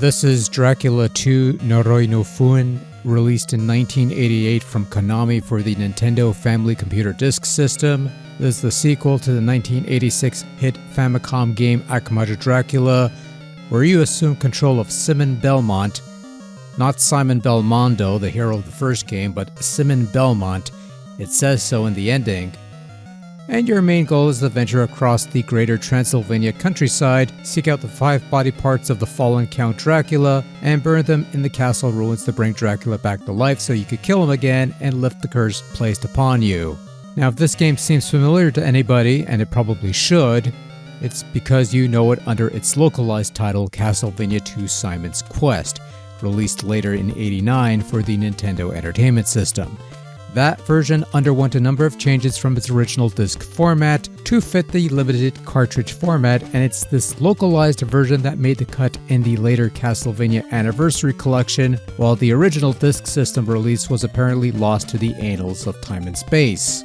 This is Dracula II Noroi no Fuuin, released in 1988 from Konami for the Nintendo Famicom Disk System. This is the sequel to the 1986 hit Famicom game Akumajo Dracula, where you assume control of Simon Belmont, not Simon Belmondo, the hero of the first game, but Simon Belmont. It says so in the ending. And your main goal is to venture across the greater Transylvania countryside, seek out the 5 body parts of the fallen Count Dracula, and burn them in the castle ruins to bring Dracula back to life so you could kill him again and lift the curse placed upon you. Now, if this game seems familiar to anybody, and it probably should, it's because you know it under its localized title, Castlevania II Simon's Quest, released later in '89 for the Nintendo Entertainment System. That version underwent a number of changes from its original disc format to fit the limited cartridge format, and it's this localized version that made the cut in the later Castlevania Anniversary Collection, while the original disc system release was apparently lost to the annals of time and space.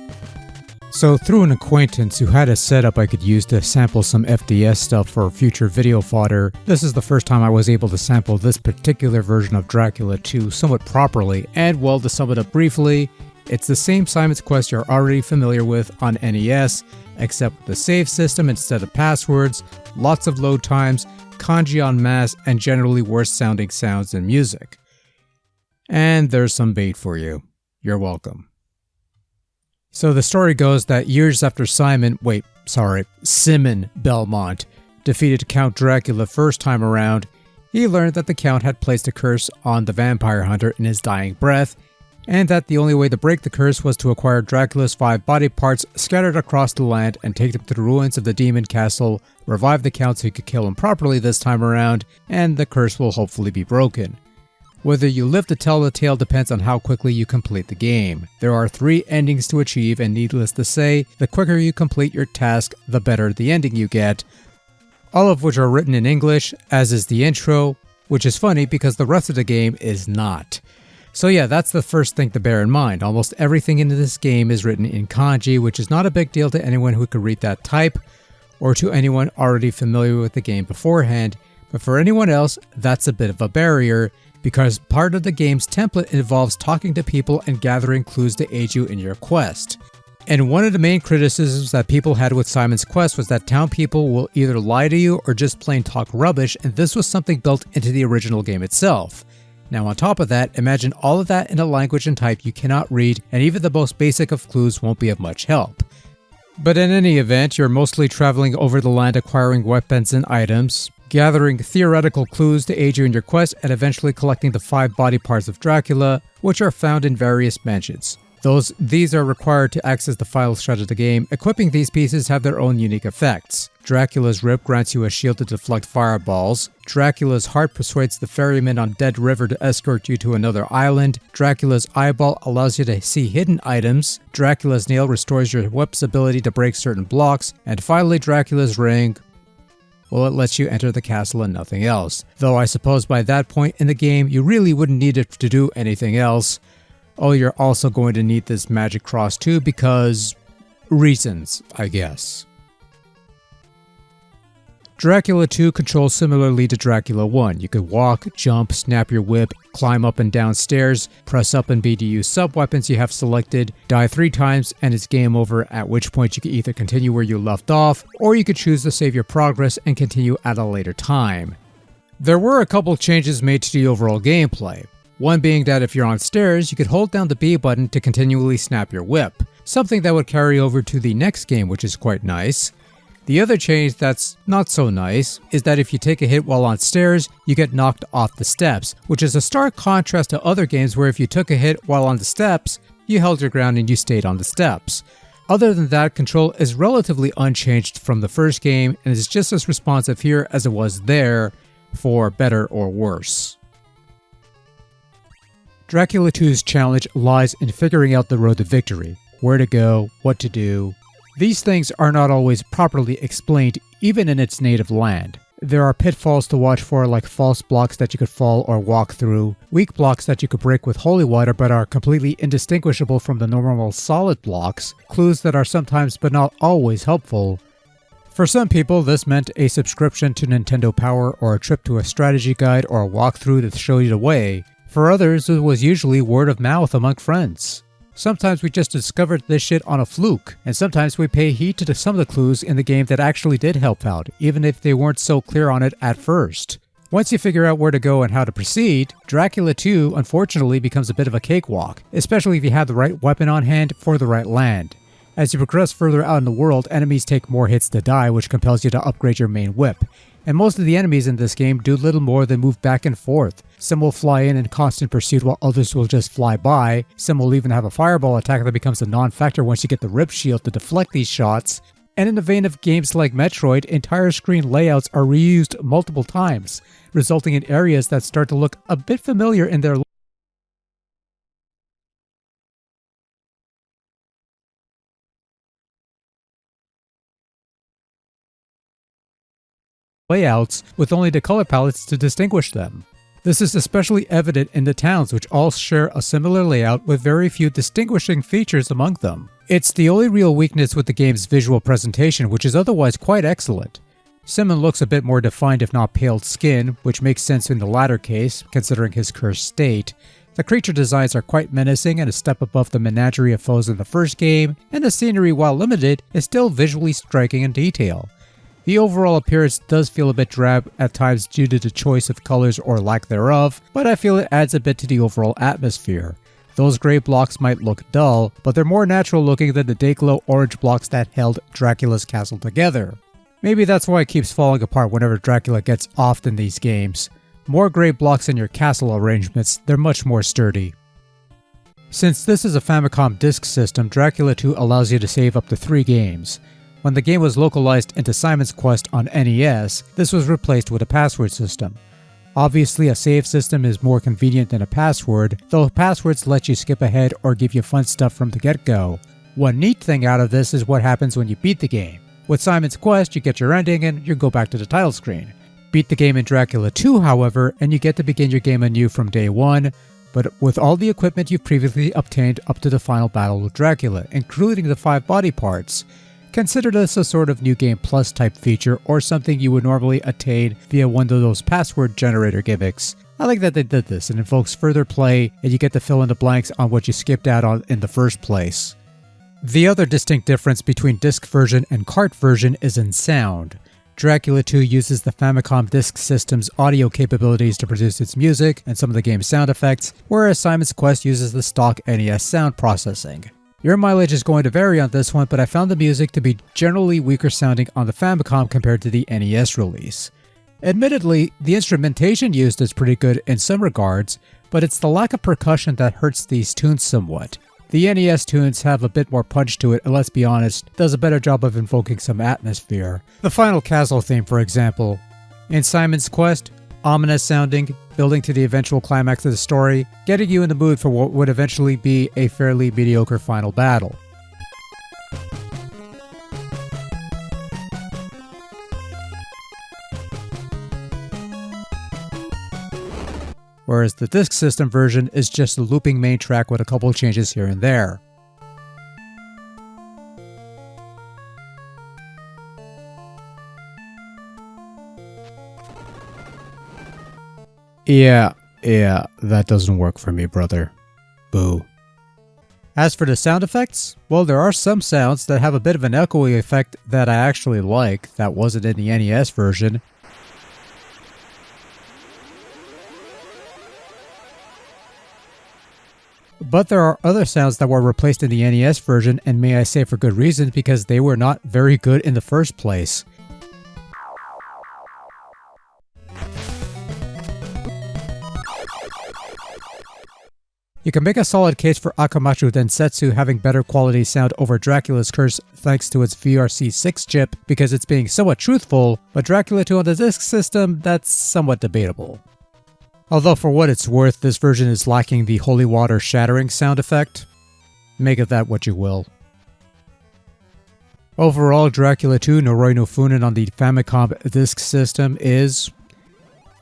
So through an acquaintance who had a setup I could use to sample some FDS stuff for future video fodder, this is the first time I was able to sample this particular version of Dracula II somewhat properly, and well, to sum it up briefly, it's the same Simon's Quest you're already familiar with on NES, except with the save system instead of passwords, lots of load times, kanji en masse, and generally worse sounding sounds and music. And there's some bait for you. You're welcome. So the story goes that years after Simon Belmont defeated Count Dracula first time around, he learned that the Count had placed a curse on the vampire hunter in his dying breath, and that the only way to break the curse was to acquire Dracula's 5 body parts scattered across the land and take them to the ruins of the demon castle, revive the Count so he could kill him properly this time around, and the curse will hopefully be broken. Whether you live to tell the tale depends on how quickly you complete the game. There are 3 endings to achieve, and needless to say, the quicker you complete your task, the better the ending you get, all of which are written in English, as is the intro, which is funny because the rest of the game is not. So yeah, that's the first thing to bear in mind. Almost everything in this game is written in kanji, which is not a big deal to anyone who could read that type, or to anyone already familiar with the game beforehand, but for anyone else, that's a bit of a barrier, because part of the game's template involves talking to people and gathering clues to aid you in your quest. And one of the main criticisms that people had with Simon's Quest was that town people will either lie to you or just plain talk rubbish, and this was something built into the original game itself. Now on top of that, imagine all of that in a language and type you cannot read, and even the most basic of clues won't be of much help. But in any event, you're mostly traveling over the land acquiring weapons and items, gathering theoretical clues to aid you in your quest, and eventually collecting the 5 body parts of Dracula, which are found in various mansions. These are required to access the final shred of the game. Equipping these pieces have their own unique effects. Dracula's Rib grants you a shield to deflect fireballs. Dracula's Heart persuades the ferryman on Dead River to escort you to another island. Dracula's Eyeball allows you to see hidden items. Dracula's Nail restores your whip's ability to break certain blocks. And finally, Dracula's Ring, well, it lets you enter the castle and nothing else. Though I suppose by that point in the game, you really wouldn't need it to do anything else. Oh, you're also going to need this magic cross too because reasons, I guess. Dracula II controls similarly to Dracula I. You could walk, jump, snap your whip, climb up and down stairs, press up and B to use sub-weapons you have selected, die 3 times, and it's game over, at which point you can either continue where you left off, or you could choose to save your progress and continue at a later time. There were a couple changes made to the overall gameplay. One being that if you're on stairs, you could hold down the B button to continually snap your whip, something that would carry over to the next game, which is quite nice. The other change that's not so nice is that if you take a hit while on stairs, you get knocked off the steps, which is a stark contrast to other games where if you took a hit while on the steps, you held your ground and you stayed on the steps. Other than that, control is relatively unchanged from the first game and is just as responsive here as it was there, for better or worse. Dracula II's challenge lies in figuring out the road to victory, where to go, what to do. These things are not always properly explained even in its native land. There are pitfalls to watch for like false blocks that you could fall or walk through, weak blocks that you could break with holy water but are completely indistinguishable from the normal solid blocks, clues that are sometimes but not always helpful, For some people, this meant a subscription to Nintendo Power or a trip to a strategy guide or a walkthrough to show you the way. For others, it was usually word of mouth among friends. Sometimes we just discovered this shit on a fluke, and sometimes we pay heed to some of the clues in the game that actually did help out, even if they weren't so clear on it at first. Once you figure out where to go and how to proceed, Dracula II unfortunately becomes a bit of a cakewalk, especially if you have the right weapon on hand for the right land. As you progress further out in the world, enemies take more hits to die, which compels you to upgrade your main whip. And most of the enemies in this game do little more than move back and forth. Some will fly in constant pursuit while others will just fly by. Some will even have a fireball attack that becomes a non-factor once you get the rip shield to deflect these shots. And in the vein of games like Metroid, entire screen layouts are reused multiple times, resulting in areas that start to look a bit familiar in their layouts with only the color palettes to distinguish them. This is especially evident in the towns, which all share a similar layout with very few distinguishing features among them. It's the only real weakness with the game's visual presentation, which is otherwise quite excellent. Simon looks a bit more defined if not paled skin, which makes sense in the latter case, considering his cursed state. The creature designs are quite menacing and a step above the menagerie of foes in the first game, and the scenery, while limited, is still visually striking in detail. The overall appearance does feel a bit drab at times due to the choice of colors or lack thereof, but I feel it adds a bit to the overall atmosphere. Those gray blocks might look dull, but they're more natural looking than the day-glow orange blocks that held Dracula's castle together. Maybe that's why it keeps falling apart whenever Dracula gets offed in these games. More gray blocks in your castle arrangements, they're much more sturdy. Since this is a Famicom Disk System, Dracula II allows you to save up to 3 games. When the game was localized into Simon's Quest on NES, this was replaced with a password system. Obviously, a save system is more convenient than a password, though passwords let you skip ahead or give you fun stuff from the get-go. One neat thing out of this is what happens when you beat the game. With Simon's Quest, you get your ending and you go back to the title screen. Beat the game in Dracula II, however, and you get to begin your game anew from day one, but with all the equipment you've previously obtained up to the final battle with Dracula, including the 5 body parts. Consider this a sort of New Game Plus type feature or something you would normally attain via one of those password generator gimmicks. I like that they did this, and invokes further play and you get to fill in the blanks on what you skipped out on in the first place. The other distinct difference between disc version and cart version is in sound. Dracula II uses the Famicom Disk System's audio capabilities to produce its music and some of the game's sound effects, whereas Simon's Quest uses the stock NES sound processing. Your mileage is going to vary on this one, but I found the music to be generally weaker sounding on the Famicom compared to the NES release. Admittedly, the instrumentation used is pretty good in some regards, but it's the lack of percussion that hurts these tunes somewhat. The NES tunes have a bit more punch to it, and let's be honest, does a better job of invoking some atmosphere. The final castle theme, for example. In Simon's Quest, ominous sounding, building to the eventual climax of the story, getting you in the mood for what would eventually be a fairly mediocre final battle. Whereas the Disk System version is just a looping main track with a couple changes here and there. Yeah, that doesn't work for me, brother. Boo. As for the sound effects, well, there are some sounds that have a bit of an echoey effect that I actually like that wasn't in the NES version. But there are other sounds that were replaced in the NES version, and may I say for good reason, because they were not very good in the first place. You can make a solid case for Akamatsu Densetsu having better quality sound over Dracula's Curse thanks to its VRC6 chip because it's being somewhat truthful, but Dracula II on the Disk System, that's somewhat debatable. Although for what it's worth, this version is lacking the holy water shattering sound effect. Make of that what you will. Overall, Dracula II Noroi no Fuuin on the Famicom Disk System is,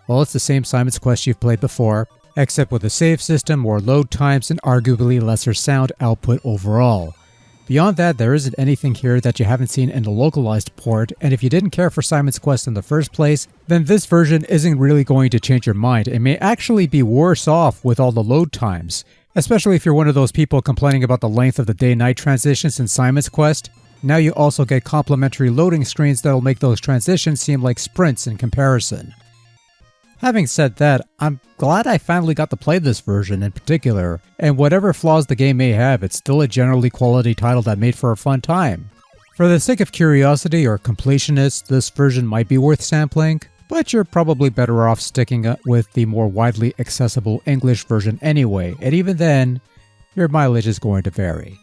well, it's the same Simon's Quest you've played before, except with a save system, more load times, and arguably lesser sound output overall. Beyond that, there isn't anything here that you haven't seen in the localized port, and if you didn't care for Simon's Quest in the first place, then this version isn't really going to change your mind. It may actually be worse off with all the load times, especially if you're one of those people complaining about the length of the day-night transitions in Simon's Quest. Now you also get complimentary loading screens that'll make those transitions seem like sprints in comparison. Having said that, I'm glad I finally got to play this version in particular, and whatever flaws the game may have, it's still a generally quality title that made for a fun time. For the sake of curiosity or completionists, this version might be worth sampling, but you're probably better off sticking with the more widely accessible English version anyway, and even then, your mileage is going to vary.